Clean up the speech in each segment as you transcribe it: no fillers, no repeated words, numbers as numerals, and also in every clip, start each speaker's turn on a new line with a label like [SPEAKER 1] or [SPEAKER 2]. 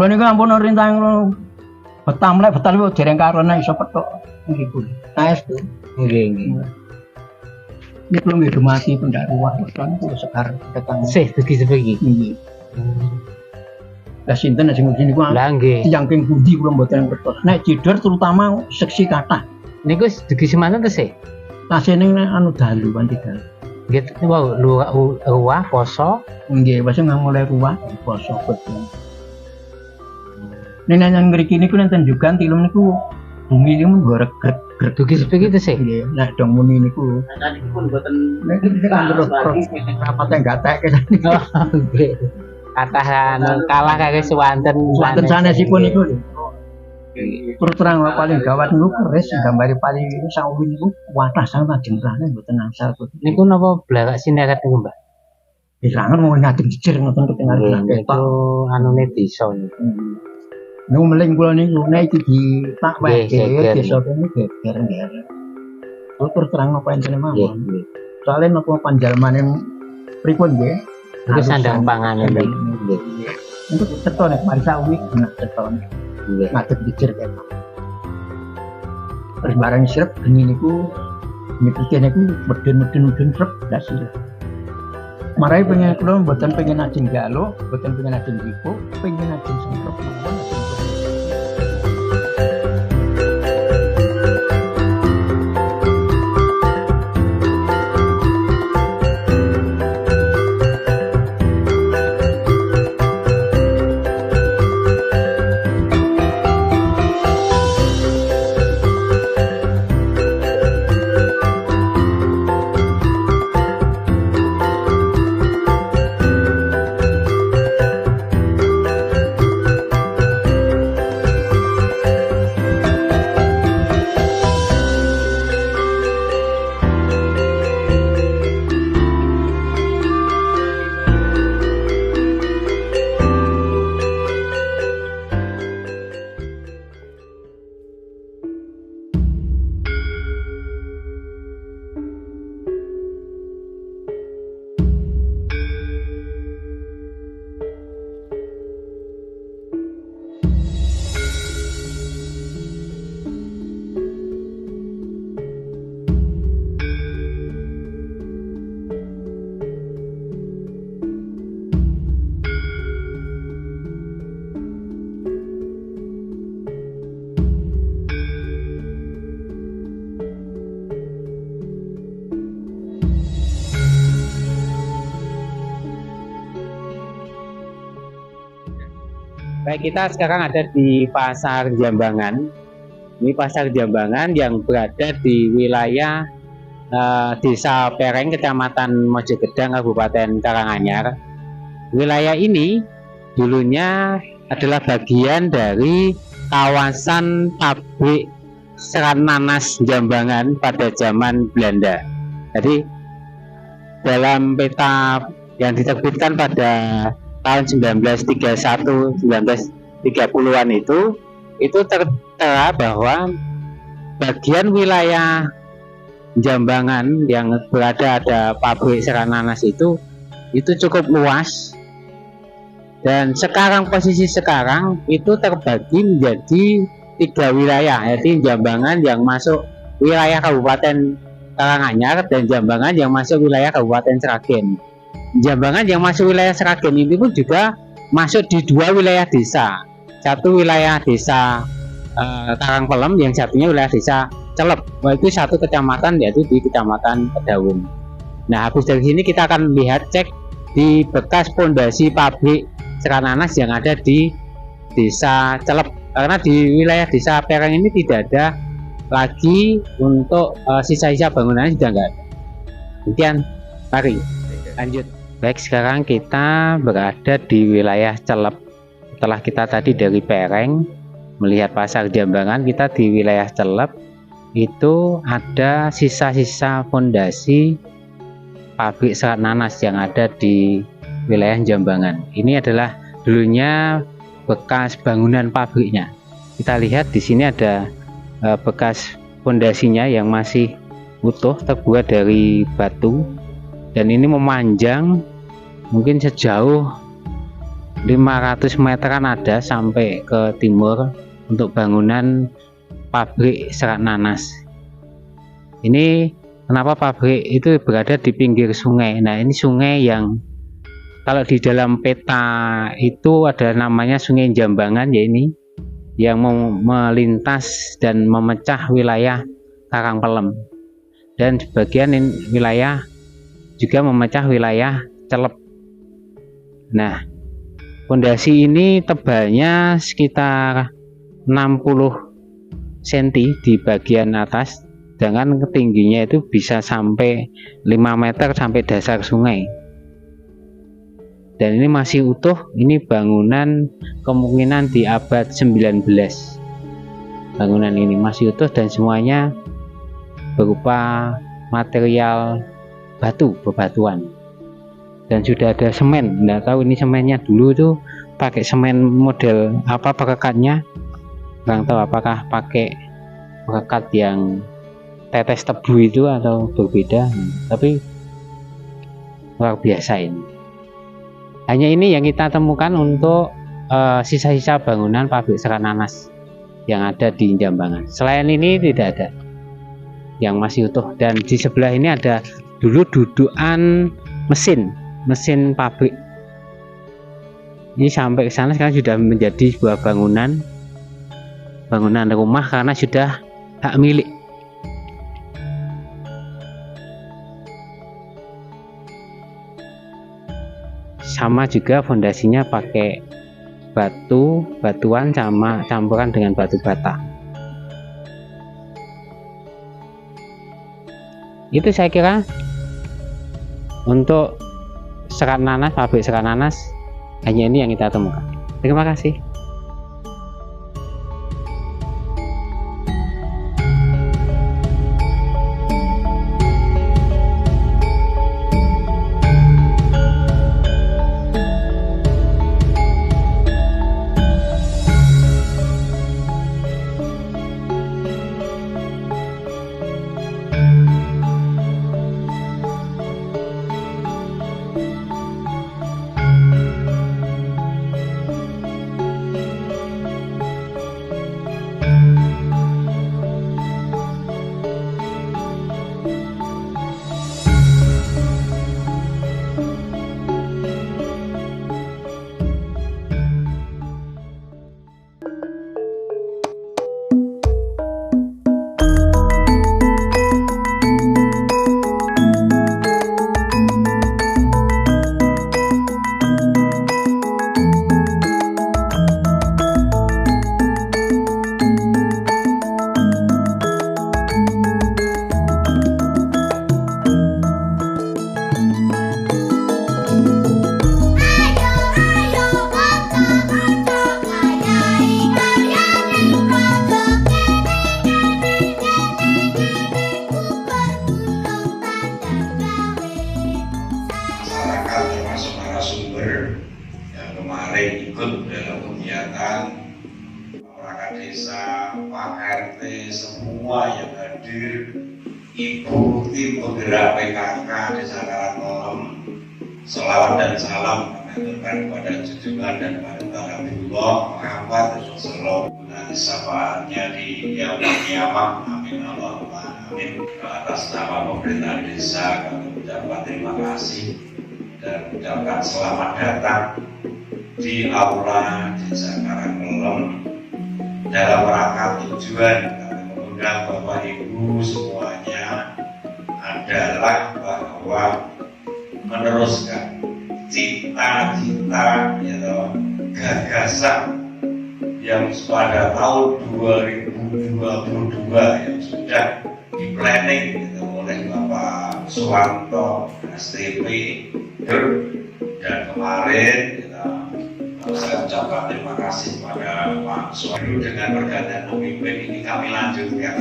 [SPEAKER 1] Kula niku ampun rintang betam lek betal kok dereng karone iso petok nggih Bu. Saestu.
[SPEAKER 2] Nggih.
[SPEAKER 1] Ini belum mati pendaruan kan kula sekar datang.
[SPEAKER 2] Sih dugi-dugi.
[SPEAKER 1] Nggih. Lah sinten sing ngene niku?
[SPEAKER 2] Lah nggih.
[SPEAKER 1] Tiyang ping pundi kula mboten ngertos. Nek jidor terutama seksi kathah.
[SPEAKER 2] Niku dugi semanten to sih?
[SPEAKER 1] Tasih ning anu dalu kanthi dalu.
[SPEAKER 2] Nggih, wow, ruwah poso.
[SPEAKER 1] Nggih, wis mulai ruwah poso betul. Nek nang mriki niku nenten juga tilum niku bumi niku ngorek-grek
[SPEAKER 2] dugi seperti itu sih.
[SPEAKER 1] Nggih, nek dong muni niku.
[SPEAKER 3] Nah niku pun mboten
[SPEAKER 1] Terus rapat enggak tek
[SPEAKER 2] Nggih. Kathah kalah kare sewanten
[SPEAKER 1] sanesipun niku. Terus terang paling gawat niku keris gambare paling sawi niku watah sangat jengkrane mboten angsal.
[SPEAKER 2] Niku napa blakak sineret niku, Mbak?
[SPEAKER 1] Pirangan mau ngadeg jejer ngoten ketingal
[SPEAKER 2] Itu anune desa niku.
[SPEAKER 1] Niku meling kula niku nek iki ditak wae
[SPEAKER 2] Geger.
[SPEAKER 1] desa kene geger nggih. Terus terang apa enten mawon.
[SPEAKER 2] Nggih.
[SPEAKER 1] Soale napa panjalmane pripun nggih?
[SPEAKER 2] Itu sandang panganan nggih.
[SPEAKER 1] Untuk ceto nek mari sawi kena ceto.
[SPEAKER 2] Nggih.
[SPEAKER 1] Ngadeg jejer kene. Terus barang sirep geni niku nyepike niku meden srep dasir. Marai pengen kula mboten pengen ajeng galo, mboten pengen ajeng iku, pengen ajeng semprot mawon.
[SPEAKER 2] Baik, kita sekarang ada di Pasar Jambangan. Ini Pasar Jambangan yang berada di wilayah Desa Pereng, Kecamatan Mojogedang, Kabupaten Karanganyar. Wilayah ini dulunya adalah bagian dari kawasan pabrik serat nanas Jambangan pada zaman Belanda. Jadi dalam peta yang diterbitkan pada tahun 1931, 1930-an itu tertera bahwa bagian wilayah Jambangan yang berada ada pabrik serat nanas itu cukup luas, dan posisi sekarang itu terbagi menjadi 3 wilayah, yaitu Jambangan yang masuk wilayah Kabupaten Karanganyar dan Jambangan yang masuk wilayah Kabupaten Sragen. Jambangan yang masuk wilayah Sragen ini pun juga masuk di 2 wilayah desa. Satu wilayah desa Karangpelem, yang satunya wilayah desa Celep. Itu satu kecamatan, yaitu di Kecamatan Kedawung. Nah, habis dari sini kita akan cek di bekas pondasi pabrik serat nanas yang ada di desa Celep. Karena di wilayah desa Pereng ini tidak ada lagi untuk sisa-sisa bangunannya, sudah enggak ada. Demikian, mari lanjut. Baik, sekarang kita berada di wilayah Celep. Setelah kita tadi dari Pereng melihat Pasar Jambangan, kita di wilayah Celep. Itu ada sisa-sisa fondasi pabrik serat nanas yang ada di wilayah Jambangan. Ini adalah dulunya bekas bangunan pabriknya. Kita lihat di sini ada bekas fondasinya yang masih utuh, terbuat dari batu, dan ini memanjang mungkin sejauh 500 meteran ada sampai ke timur untuk bangunan pabrik serat nanas. Ini kenapa pabrik itu berada di pinggir sungai. Nah, ini sungai yang kalau di dalam peta itu ada namanya Sungai Jambangan, ya, ini yang melintas dan memecah wilayah Karangpelem, dan sebagian wilayah juga memecah wilayah Celep. Nah, fondasi ini tebalnya sekitar 60 cm di bagian atas, dengan tingginya itu bisa sampai 5 meter sampai dasar sungai. Dan ini masih utuh, ini bangunan kemungkinan di abad 19. Bangunan ini masih utuh dan semuanya berupa material batu, bebatuan. Dan sudah ada semen, nggak tahu ini semennya dulu tuh pakai semen model apa perekatnya, nggak tahu apakah pakai perekat yang tetes tebu itu atau berbeda, tapi luar biasa ini. Hanya ini yang kita temukan untuk sisa-sisa bangunan pabrik serat nanas yang ada di Jambangan. Selain ini tidak ada yang masih utuh. Dan di sebelah ini ada dulu dudukan mesin pabrik. Ini sampai ke sana sekarang sudah menjadi sebuah bangunan rumah karena sudah hak milik. Sama juga fondasinya pakai batuan sama campuran dengan batu bata. Itu saya kira untuk serat nanas, pabrik serat nanas, hanya ini yang kita temukan. Terima kasih.
[SPEAKER 3] ikut dalam kegiatan perangkat desa, Pak RT, semua yang hadir, Ibu tim penggerak PKK Desa Karangpelem, selawat dan salam mengaturkan kepada junjungan dan panutan Abdullah Muhammad Rasulullah. Nanti sapaannya di kiamat, amin Allahumma amin. Atas nama pemerintah desa kami mengucapkan terima kasih dan mengucapkan selamat datang di aula Desa Karangpelem dalam rangka tujuan kami mengundang Bapak Ibu semuanya adalah bahwa meneruskan cita-cita gagasan yang pada tahun 2022 yang sudah di planning oleh Bapak Suwanto STP, dan kemarin saya ucapkan terima kasih kepada Pak Suwanto. Dengan pergantian pemimpin ini kami lanjutkan.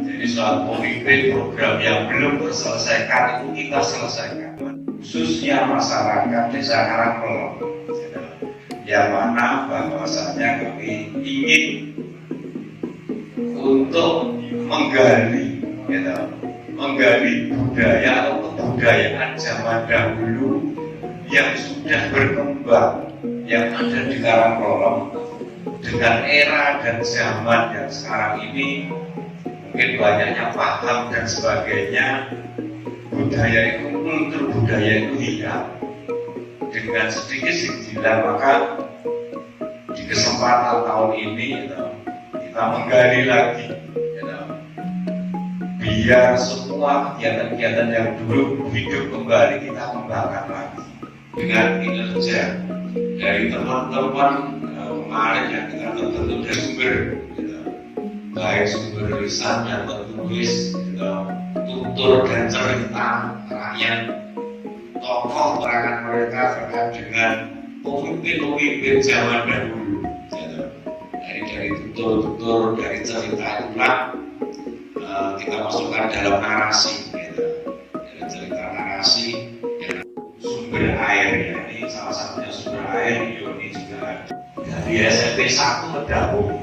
[SPEAKER 3] Jadi soal pemimpin program yang belum terselesaikan itu kita selesaikan, khususnya masyarakat Desa Karangpelem, yang mana bahwasanya kami ingin untuk menggali budaya atau kebudayaan zaman dahulu yang sudah berkembang, yang ada di Karangkolom dengan era dan zaman yang sekarang ini mungkin banyaknya paham dan sebagainya, budaya itu, kultur budaya itu hilang dengan sedikit sindiran. Maka di kesempatan tahun ini kita menggali lagi biar semua kegiatan-kegiatan yang dulu hidup kembali kita kembangkan lagi dengan kinerja dari teman-teman kemarin yang kita tentu dari sumber baik sumber lisan dan tertulis tutur dan cerita rakyat, tokoh perangan mereka terkait dengan pemimpin-pemimpin zaman dahulu dari tutur-tutur, dari cerita itulah kita masukkan dalam narasi dalam cerita narasi sumber air ini salah satunya sumber air ini juga dari SMP 1 Medawung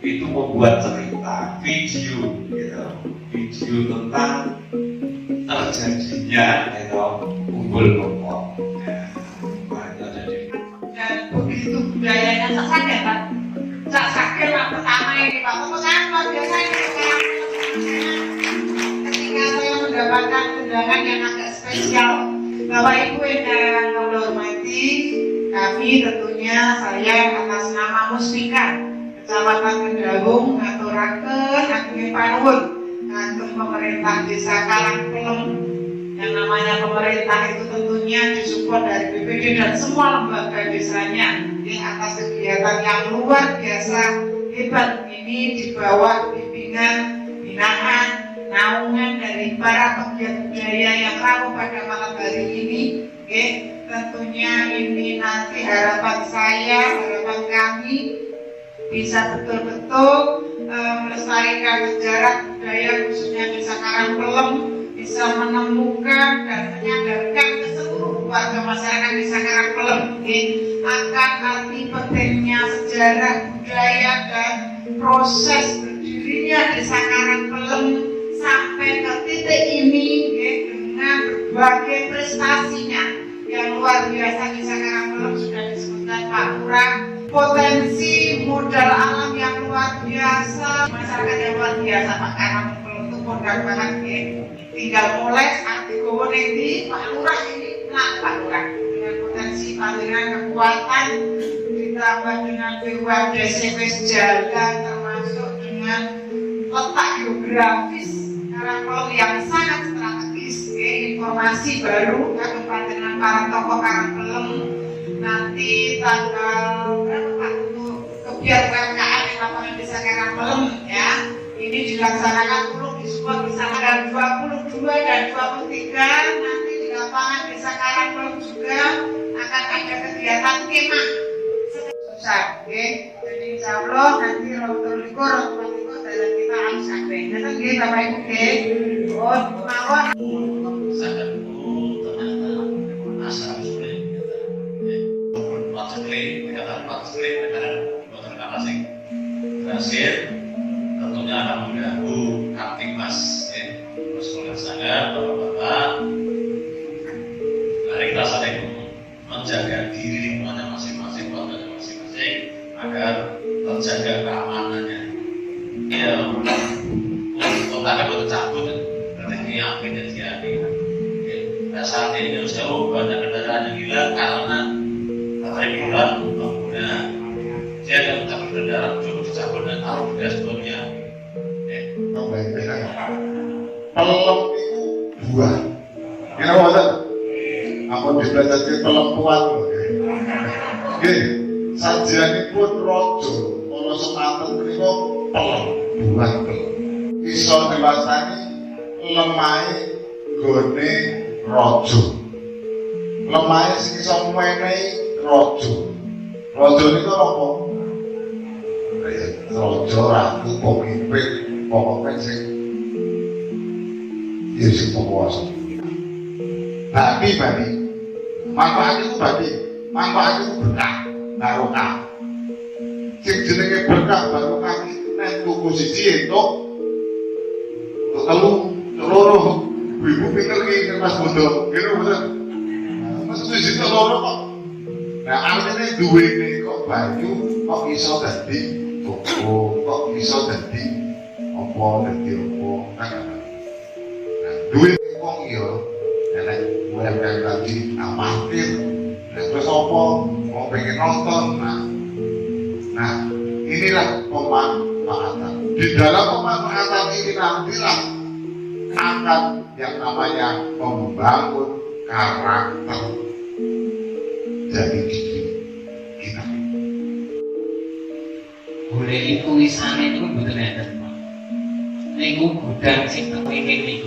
[SPEAKER 3] itu membuat cerita video video tentang terjadinya Umbul Nongko.
[SPEAKER 4] Dan begitu budayanya sesat ya Pak. Sakit Pak pertama ini Pak. Pemesan luar biasa ini Pak. Ketika saya mendapatkan undangan yang agak spesial, Bapak Ibu yang hormati, kami tentunya saya atas nama Mustika Kecamatan Kendawung ngaturaken ageng panuwun kagem pemerintah Desa Karangkolom. Yang namanya pemerintah itu tentunya disupport dari BPD dan semua lembaga desanya atas kegiatan yang luar biasa hebat ini di bawah bimbingan, binaan, naungan dari para pegiat budaya yang rapuh pada malam hari ini. Tentunya ini nanti harapan saya, harapan kami bisa betul-betul melestarikan sejarah budaya khususnya Desa Karangkolom, bisa menemukan dan menyadarkan ke seluruh warga masyarakat Desa Karangkolom akan arti pentingnya sejarah budaya dan proses berdirinya Desa Karangkolom sampai ke titik ini dengan berbagai prestasinya yang luar biasa. Desa Karangkolom sudah disebutkan Pak Lurah, potensi modal alam yang luar biasa, masyarakat yang luar biasa. Pak Karangkolom itu modal banget tinggal mulai saat digowo nanti Pak Lurah ini Pak Lurah dengan potensi pandangan kekuatan ditambah dengan BUMDCP jalan termasuk dengan letak geografis Karangkolom yang sangat strategis. Informasi baru dengan para tokoh Karangkolom nanti tanggal berapa Pak untuk kegiatan UMKM di lapangan Desa Karangkolom ya, ini dilaksanakan disupport bersama tanggal 22 dan 23 nanti di lapangan Desa Karangkolom juga akan ada kegiatan kemah besar, jadi insya Allah nanti rotul dalam kita harus sampai. Jadi Bapak Ibu, mawon.
[SPEAKER 3] Sadarku ternyata asal sulit, berhasil tentunya akan mengganggu Kamtibmas terus melaksanakan bapak-bapak. Mari kita saling menjaga diri lingkungannya masing-masing, keluarganya masing-masing agar terjaga keamanannya. Ya, untuk ada cabut berarti akhirnya jadi. Nah, saat ini harus jauh banyak kendaraan yang hilang karena baterai hilang pengguna. Dia akan mencapai kendaraan cukup dicabut dan taruh gas sebelumnya.
[SPEAKER 5] Pelem itu buah. Kira wonten. Ampun dibelajari pelempuan. Nggih, sajianipun raja ana semanten menika pelem buah pelem. Iso diwastani lemahe gone raja. Lemahe sing iso menehi raja. Raja niku apa? Raja ratu pemimpin pokoknya sing ya sing penguasa. Babi manfaat itu babi, manfaat itu berkah, barokah. Sing jenenge berkah barokah iki nek tuku siji entuk telu loro ibu pinter iki Mas Bondo. Ngene mboten. Mas siji loro kok duwene kok banyu kok iso dadi koko, kok iso dadi apa dadi apa kan. Nah, duwene wong ya nek UMKM tadi amatir. Nah, terus apa mau pengen nonton. Nah, inilah pemanfaatan. Di dalam pemanfaatan ini nantilah akan yang namanya membangun karakter dari diri kita.
[SPEAKER 6] Boleh iku wisane niku mboten enten, Pak. Niku gudang sing kepengin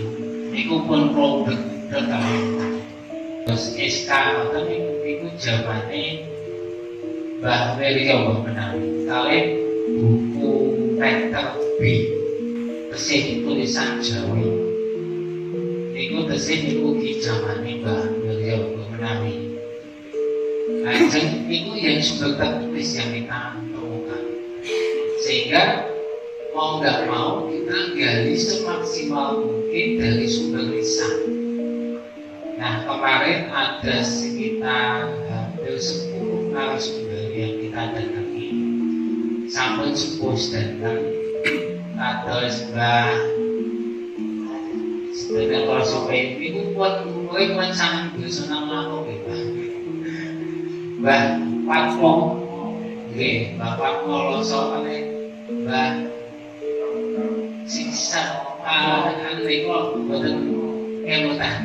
[SPEAKER 6] niku pun produk terkait. Terus SK ngoten niku jamane Mbah Wirya Mbah Menawi. Kalih buku Rektor B tesih tulisan Jawi. Niku tesih niku ki jamane Mbah Wirya Mbah Menawi. Lajeng niku yang sumber tertulis yang kita temukan. Sehingga mau nggak mau kita gali semaksimal mungkin dari sumber lisan. Nah, kemarin ada sekitar hampir 10 narasumber yang kita datangi. Sampun sepuh sedangkan kados Mbah sedangkan kalau sampai itu buat umurnya buat sangat berusaha melakukan Mbah Patmo, Mbah Patmo Loso oleh Mbah Sisa aneh kok buatan kemutan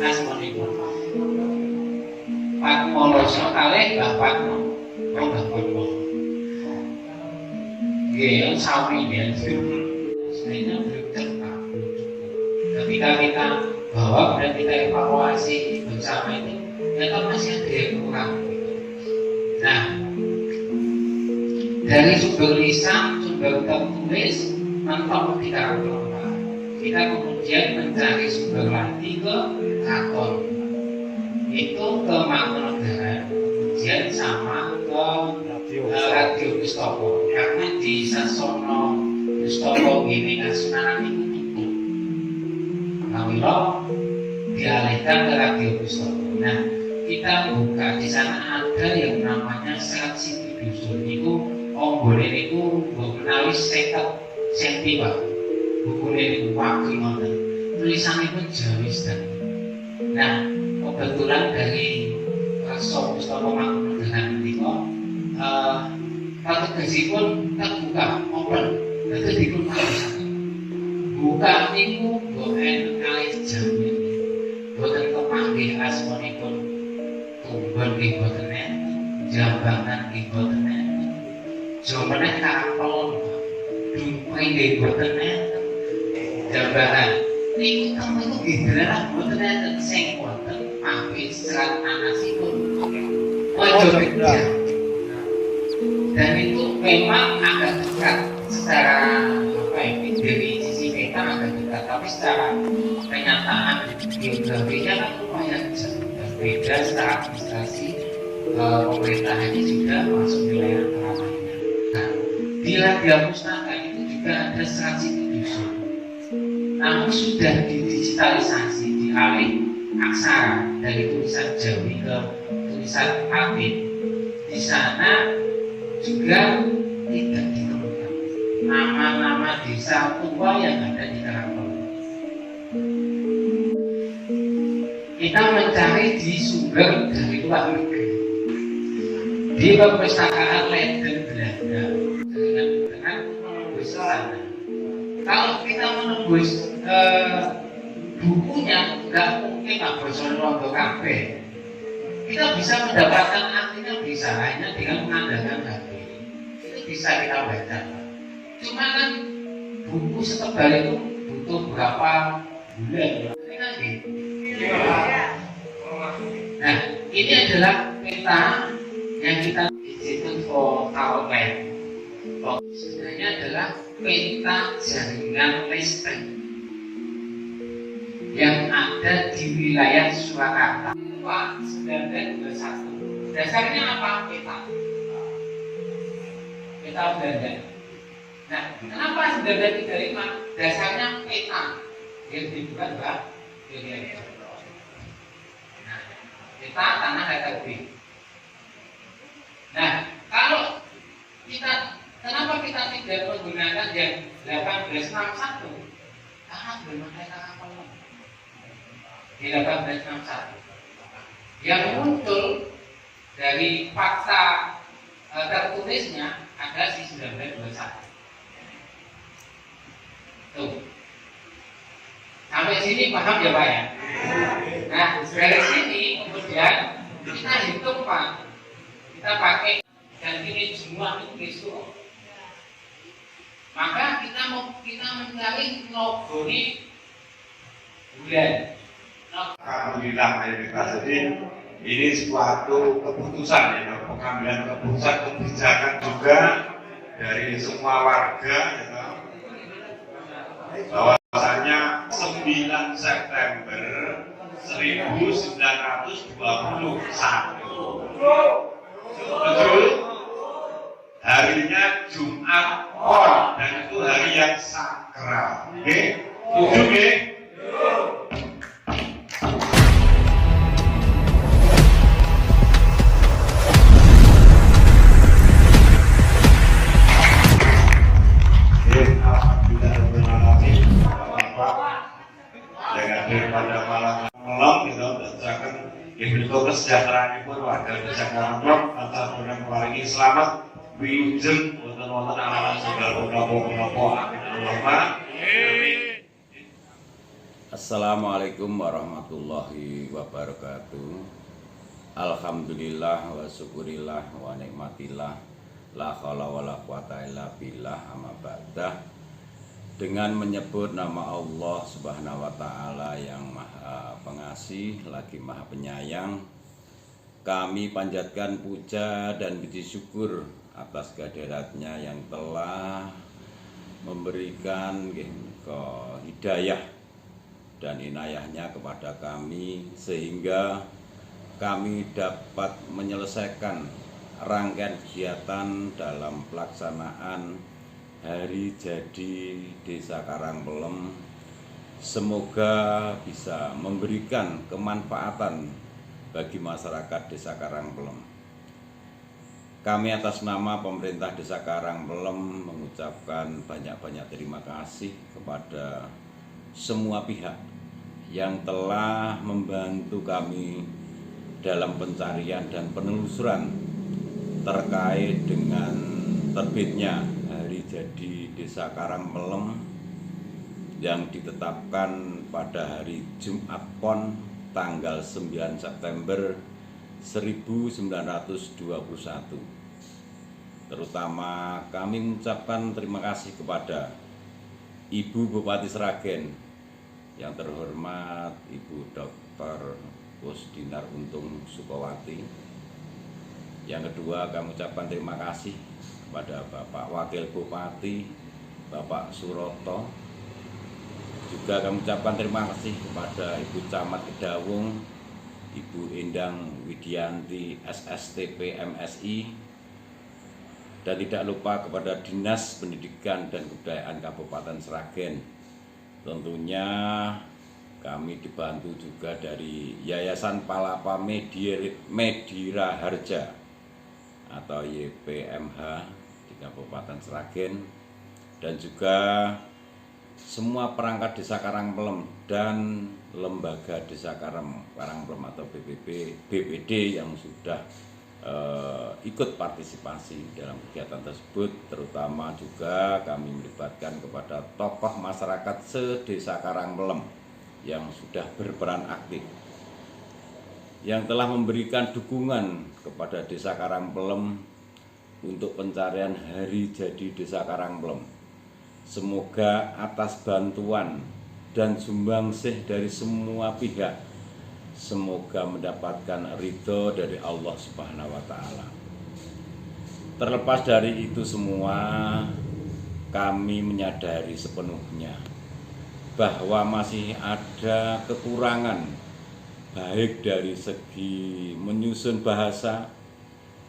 [SPEAKER 6] asmonipun Patmo Loso kalih Mbah Patmo, Mbah Patmo. Yang sawi ya, sebenarnya belum terang. Ketika kita bawa dan kita evaluasi bersama itu, ternyata masih ada yang kurang. Nah, dari sumber lisan, sumber tertulis, mentok kita berubah. Kita kemudian mencari sumber lagi ke rakon. Itu ke Mangkunegaran, kemudian sama ke Radio Pustaka. Karena di Sasono Pustaka ini Kasunanan itu tutup. Kamilo dialihkan ke Radio Pustaka. Nah, kita buka di sana ada yang namanya Serat Siti Dusun. Itu ombone itu menawi 50 cm Pak. Bukunya itu wakil ngoten. Tulisannya pun Jawi sekali. Nah, kebetulan dari Rasul Pustaka Mangkunegaran itu kategori terbuka, open, itu digunakan buka itu bukan kali jamin bukan kepanggil asmonipun tumbuhan di buatan jambangan di buatan jawabannya kapal dumpai di buatan jambangan ini kamu itu gila buatan sing buatan panggil serat anasipun wajib kerja. Dan itu memang agak dekat secara dari sisi kita agak dekat, tapi secara kenyataan geografinya kan lumayan berbeda. Secara administrasi pemerintah ini juga masuk wilayah keramaian. Nah, di Radio Pustaka itu juga ada Serat Siti Dusun, namun sudah didigitalisasi, dialih aksara dari tulisan Jawi ke tulisan Latin. Di sana juga tidak ditemukan nama-nama desa tua yang ada di Karakol. Kita mencari di sumber dari luar negeri, di perpustakaan Leiden Belanda dengan menembus sana. Kalau kita menembus bukunya, nggak mungkin bahasa Londo kabeh. Kita bisa mendapatkan artinya bisa hanya dengan mengandalkan HP. Bisa kita baca. Cuma kan buku setebal itu butuh berapa bulan? Ini kan gitu. Nah, ini adalah peta yang kita Institute for Talent. Sebenarnya adalah peta jaringan listrik yang ada di wilayah Surakarta. 1921. Dasarnya apa? Peta. Peta Belanda. Nah, kenapa 1935? Dasarnya peta yang dibuat Mbak Wirya. Nah, peta tanah datar B. Nah, kalau kenapa kita tidak menggunakan yang 1861? Karena belum ada kapal di 1861. Yang muncul dari fakta tertulisnya ada di 1921. Tuh. Sampai sini paham ya Pak ya? Nah, dari sini kemudian kita hitung Pak. Kita pakai dan ini jumlah Kristus. Maka kita mencari nogoni bulan.
[SPEAKER 3] Alhamdulillah jadi ini suatu keputusan ya, pengambilan keputusan kebijakan juga dari semua warga ya, bahwasanya 9 September 1921 betul harinya Jumat Pon dan itu hari yang sakral. Oke, setuju daripada malam kita berdasarkan bentuk kesejahteraan pun warga desa Karanglom atas paringi selamat wilujeng wonten anak segala menapa.
[SPEAKER 7] Assalamualaikum warahmatullahi wabarakatuh. Alhamdulillah wa syukurillah wa nikmatillah la haula wala quwata illa billah amma ba'dah. Dengan menyebut nama Allah Subhanahu wa taala yang Maha Pengasih lagi Maha Penyayang, kami panjatkan puja dan puji syukur atas kehadiratnya yang telah memberikan hidayah dan inayahnya kepada kami sehingga kami dapat menyelesaikan rangkaian kegiatan dalam pelaksanaan Hari Jadi Desa Karanglom. Semoga bisa memberikan kemanfaatan bagi masyarakat Desa Karanglom. Kami atas nama pemerintah Desa Karanglom mengucapkan banyak-banyak terima kasih kepada semua pihak yang telah membantu kami dalam pencarian dan penelusuran terkait dengan terbitnya Hari Jadi Desa Karanglom yang ditetapkan pada hari Jumat Pon tanggal 9 September 1921. Terutama kami mengucapkan terima kasih kepada Ibu Bupati Sragen yang terhormat Ibu Dr. Kusdinar Untung Sukowati. Yang kedua kami ucapkan terima kasih kepada Bapak Wakil Bupati, Bapak Suroto. Juga kami ucapkan terima kasih kepada Ibu Camat Kedawung, Ibu Endang Widianti SSTP MSI, dan tidak lupa kepada Dinas Pendidikan dan Kebudayaan Kabupaten Sragen. Tentunya kami dibantu juga dari Yayasan Palapa Medira Harja atau YPMH di Kabupaten Sragen, dan juga semua perangkat Desa Karanglom dan lembaga Desa Karanglom atau BPD yang sudah ikut partisipasi dalam kegiatan tersebut. Terutama juga kami melibatkan kepada tokoh masyarakat se-Desa Karanglom yang sudah berperan aktif, yang telah memberikan dukungan kepada Desa Karanglom untuk pencarian Hari Jadi Desa Karanglom. Semoga atas bantuan dan sumbangsih dari semua pihak, semoga mendapatkan ridho dari Allah Subhanahu wa Ta'ala. Terlepas dari itu semua, kami menyadari sepenuhnya bahwa masih ada kekurangan baik dari segi menyusun bahasa.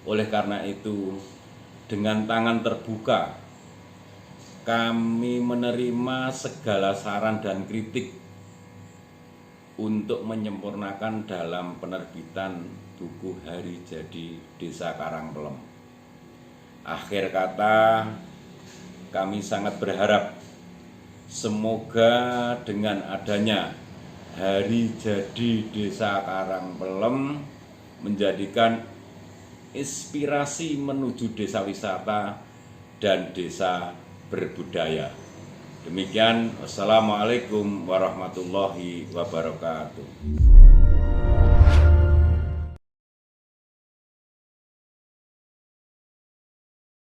[SPEAKER 7] Oleh karena itu, dengan tangan terbuka kami menerima segala saran dan kritik untuk menyempurnakan dalam penerbitan buku Hari Jadi Desa Karanglom. Akhir kata, kami sangat berharap semoga dengan adanya Hari Jadi Desa Karangpelem menjadikan inspirasi menuju desa wisata dan desa berbudaya. Demikian, wassalamualaikum warahmatullahi wabarakatuh.